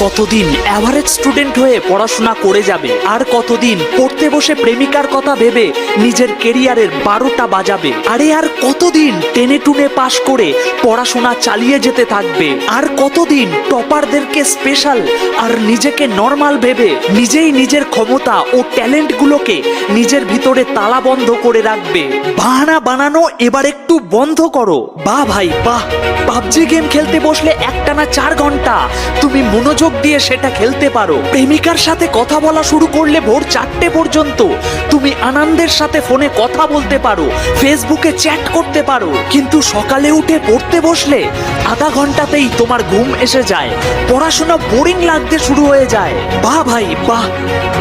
কতদিন average student হয়ে পড়াশোনা করে যাবে, আর কতদিন পড়তে বসে প্রেমিকার কথা ভেবে নিজের কেরিয়ারের 12টা বাজাবে, আরে আর কতদিন টেনে টুনে পাশ করে পড়াশোনা চালিয়ে যেতে থাকবে, আর কতদিন টপারদেরকে স্পেশাল আর নিজেকে নর্মাল ভেবে নিজেই নিজের ক্ষমতা ও ট্যালেন্টগুলোকে নিজের ভিতরে তালাবন্ধ করে রাখবে। বাহানা বানানো এবার একটু বন্ধ করো। বাহ ভাই বাহ, পাবজি গেম খেলতে বসলে একটানা 4 ঘন্টা তুমি মনোযোগ দিয়ে সেটা খেলতে পারো। প্রেমিকার সাথে কথা বলা শুরু করলে ভোর 4টে পর্যন্ত তুমি আনন্দের সাথে ফোনে কথা বলতে পারো, ফেসবুকে চ্যাট করতে পারো। কিন্তু সকালে উঠে পড়তে বসলে আধা ঘন্টাতেই তোমার ঘুম এসে যায়, পড়াশোনা বোরিং লাগতে শুরু হয়ে যায়। বাহ ভাই বাহ,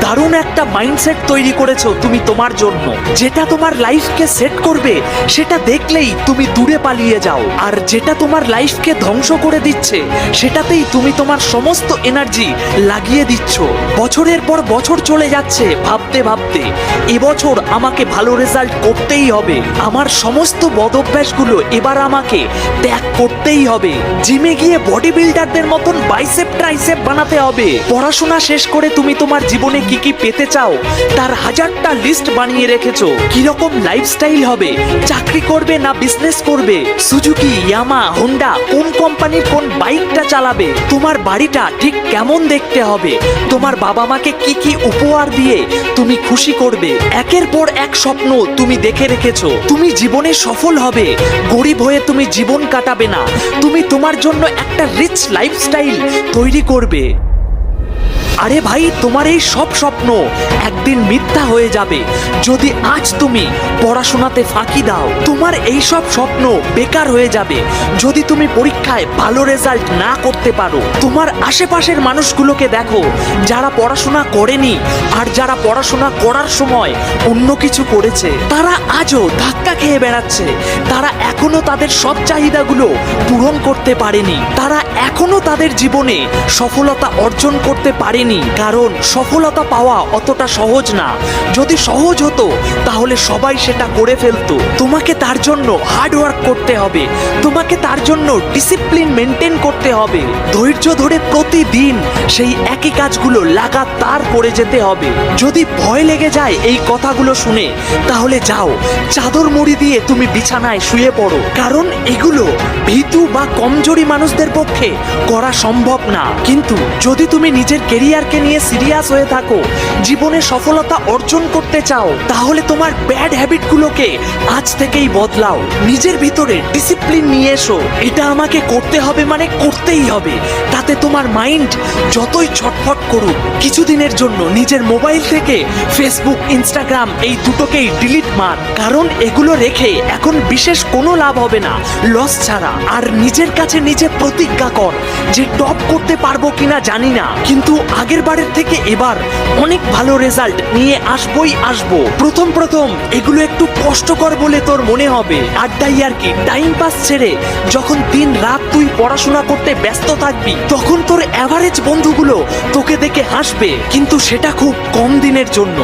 দারুণ একটা মাইন্ডসেট তৈরি করেছো তুমি তোমার জন্য। যেটা তোমার লাইফকে সেট করবে সেটা দেখলেই তুমি দূরে পালিয়ে যাও, আর যেটা তোমার লাইফকে ধ্বংস করে দিচ্ছে সেটাতেই তুমি তোমার সমস্ত এনার্জি লাগিয়ে দিচ্ছ। বছরের পর বছর চলে যাচ্ছে ভাবতে ভাবতে এবছর আমাকে ভালো রেজাল্ট করতেই হবে, আমার সমস্ত বদঅভ্যাসগুলো এবার আমাকে ত্যাগ করতেই হবে, জিমে গিয়ে বডি বিল্ডারদের মতন বাইসেপ ট্রাইসেপ বানাতে হবে। পড়াশোনা শেষ করে তুমি তোমার জীবনে কি কি পেতে চাও তার 1000টা লিস্ট বানিয়ে রেখেছো। কিরকম লাইফস্টাইল হবে, চাকরি করবে না বিজনেস করবে, সুজুকি, ইয়ামা, হোন্ডা কোন কোম্পানির কোন বাইকটা চালাবে, তোমার বাড়িটা ঠিক কেমন দেখতে হবে, তোমার বাবা মাকে কি কি উপহার দিয়ে তুমি খুশি করবে। একের পর এক স্বপ্ন তুমি দেখে রেখেছো। তুমি জীবনে সফল হবে, গরিব হয়ে তুমি জীবন কাটাবে না, তুমি তোমার জন্য একটা রিচ লাইফস্টাইল তৈরি করবে। আরে ভাই, তোমার এই সব স্বপ্ন একদিন মিথ্যা হয়ে যাবে যদি আজ তুমি পড়াশোনাতে ফাঁকি দাও। তোমার এই সব স্বপ্ন বেকার হয়ে যাবে যদি তুমি পরীক্ষায় ভালো রেজাল্ট না করতে পারো। তোমার আশেপাশের মানুষগুলোকে দেখো যারা পড়াশোনা করেনি আর যারা পড়াশোনা করার সময় অন্য কিছু করেছে, তারা আজও ধাক্কা খেয়ে বেড়াচ্ছে, তারা এখনো তাদের সব চাহিদাগুলো পূরণ করতে পারেনি, তারা এখনো তাদের জীবনে সফলতা অর্জন করতে পারেনি। কারণ সফলতা পাওয়া অতটা সহজ না, যদি সহজ হতো তাহলে সবাই সেটা করে ফেলতো। তোমাকে তার জন্য হার্ড ওয়ার্ক করতে হবে, তোমাকে তার জন্য ডিসিপ্লিন মেনটেন করতে হবে, ধৈর্য ধরে প্রতিদিন সেই একই কাজগুলো লাগাতার করে যেতে হবে। যদি ভয় লেগে যায় এই কথাগুলো শুনে তাহলে যাও চাদর মুড়ি দিয়ে তুমি বিছানায় শুয়ে পড়ো, কারণ এগুলো ভীতু বা কমজোরি মানুষদের পক্ষে করা সম্ভব না। কিন্তু যদি তুমি নিজের কেরিয়ারকে নিয়ে সিরিয়াস হয়ে থাকো, জীবনে সফলতা অর্জন করতে চাও, তাহলে তোমার ব্যাড হ্যাবিটগুলোকে আজ থেকেই বদলাও, নিজের ভিতরে ডিসিপ্লিন নিয়ে এসো। এটা আমাকে করতে হবে মানে করতেই হবে, তাতে তোমার মাইন্ড যতই ছটফট করুক। কিছুদিনের জন্য নিজের মোবাইল থেকে ফেসবুক, ইনস্টাগ্রাম এই দুটোকেই ডিলিট মার, কারণ এগুলো রেখে এখন বিশেষ কোনো লাভ হবে না লস ছাড়া। আর নিজের কাছে নিজে প্রতিজ্ঞা কর যে টপ করতে পারবো কিনা জানি না, কিন্তু আগের বারের থেকে এবার অনেক ভালো রেজাল্ট নিয়ে আসবই আসবো। প্রথম এগুলো একটু কষ্টকর বলে তোর মনে হবে, আড্ডাই আর কি টাইম পাস ছেড়ে যখন দিন রাত তুই পড়াশোনা করতে ব্যস্ত থাকবি তখন তোর অ্যাভারেজ বন্ধুগুলো তোকে দেখে হাসবে, কিন্তু সেটা খুব কম দিনের জন্য।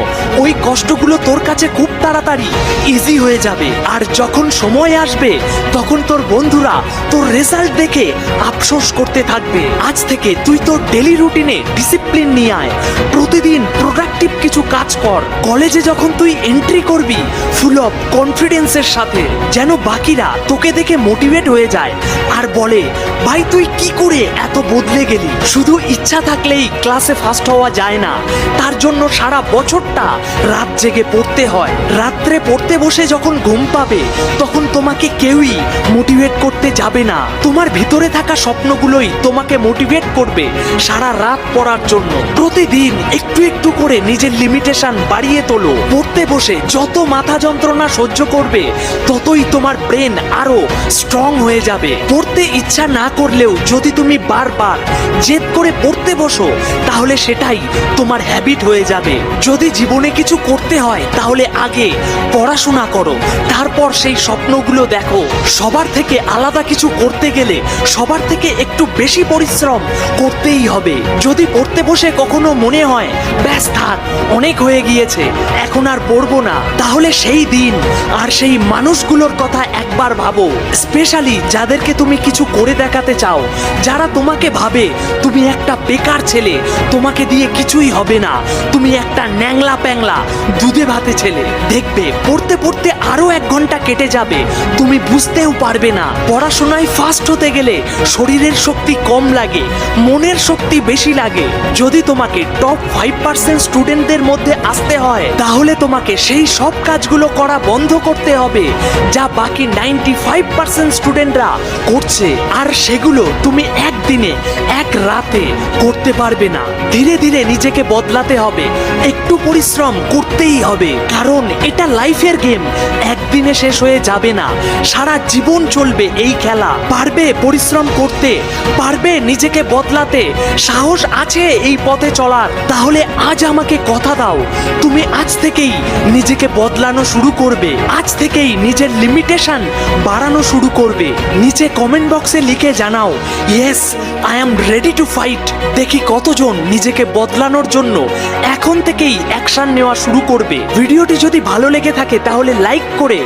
ওই কষ্টগুলো তোর কাছে খুব তাড়াতাড়ি ইজি হয়ে যাবে, আর যখন সময় আসবে তখন তোর বন্ধুরা তোর রেজাল্ট দেখে আফসোস করতে থাকবে। আজ থেকে তুই তোর ডেলি রুটিনে ডিসিপ্লিন নিয়ে আয়, প্রতিদিন প্রোডাক্টিভ কিছু কাজ কর। কলেজে যখন তুই এন্ট্রি করবি ফুল অফ কনফিডেন্সের সাথে, যেন বাকিরা তোকে দেখে মোটিভেট হয়ে যায় আর বলে ভাই তুই কি করে এত বদলে গেলি। শুধু ইচ্ছা থাকলেই ক্লাসে ফার্স্ট হওয়া যায় না, তার জন্য সারা বছরটা রাত জেগে পড়তে হয়। রাত্রে পড়তে বসে যখন ঘুম পাবে তখন তোমাকে কেউই মোটিভেট করতে যাবে না, তোমার ভিতরে থাকা স্বপ্নগুলোই তোমাকে মোটিভেট করবে সারা রাত পড়ার জন্য। প্রতিদিন একটু একটু করে নিজের লিমিটেশন বাড়িয়ে তোলো। পড়তে বসে যত মাথা যন্ত্রণা সহ্য করবে ততই তোমার ব্রেন আরো স্ট্রং হয়ে যাবে। পড়তে ইচ্ছা না করলেও যদি তুমি বারবার জেদ করে পড়তে বসো তাহলে সেটাই তোমার হ্যাবিট হয়ে যাবে। যদি জীবনে কিছু করতে হয় তাহলে আগে পড়াশোনা করো, তারপর সেই স্বপ্নগুলো দেখো। সবার থেকে আলাদা একটা কিছু করতে গেলে সবার থেকে একটু বেশি পরিশ্রম করতেই হবে। যদি পড়তে বসে কখনো মনে হয় ব্যাস থাক, অনেক হয়ে গিয়েছে, এখন আর পড়বো না, তাহলে সেই দিন আর সেই মানুষগুলোর কথা একবার ভাবো। স্পেশালি যাদেরকে তুমি কিছু করে দেখাতে চাও, যারা তোমাকে ভাবে তুমি একটা বেকার ছেলে, তোমাকে দিয়ে কিছুই হবে না, তুমি একটা ন্যাংলা প্যাংলা দুধে ভাতে ছেলে। দেখবে পড়তে পড়তে আরো 1 ঘন্টা কেটে যাবে, তুমি বুঝতেও পারবে না। পড়াশোনায় ফার্স্ট হতে গেলে শরীরের শক্তি কম লাগে, মনের শক্তি বেশি লাগে। যদি তোমাকে টপ 5% স্টুডেন্টদের মধ্যে আসতে হয়, তাহলে তোমাকে সেই সব কাজগুলো করা বন্ধ করতে হবে যা বাকি 95% স্টুডেন্টরা করছে। আর সেগুলো তুমি একদিনে এক রাতে করতে পারবে না। ধীরে ধীরে নিজেকে বদলাতে হবে, একটু পরিশ্রম করতেই হবে, কারণ এটা লাইফের গেম, একদিনে শেষ হয়ে যাবে না, সারা জীবন চলবে এই খেলা। পারবে পরিশ্রম করতে, পারবে নিজেকে বদলাতে, সাহস আছে এই পথে চলার, তাহলে আজ আমাকে কথা দাও, তুমি আজ থেকেই নিজেকে বদলানো শুরু করবে, আজ থেকেই নিজের লিমিটেশন বাড়ানো শুরু করবে। নিচে কমেন্ট বক্সে লিখে জানাও, yes I am ready to fight. দেখি কতজন নিজেকে বদলানোর জন্য এখন থেকেই অ্যাকশন নেওয়া শুরু করবে। ভিডিওটি যদি ভালো লেগে থাকে তাহলে লাইক করে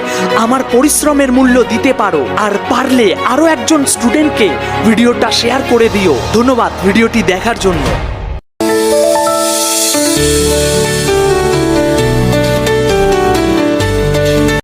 আমার পরিশ্রমের মূল্য দিতে পারো, আর পারলে আরো একজন স্টুডেন্টকে ভিডিওটা শেয়ার করে দিও। ধন্যবাদ ভিডিওটি দেখার জন্য।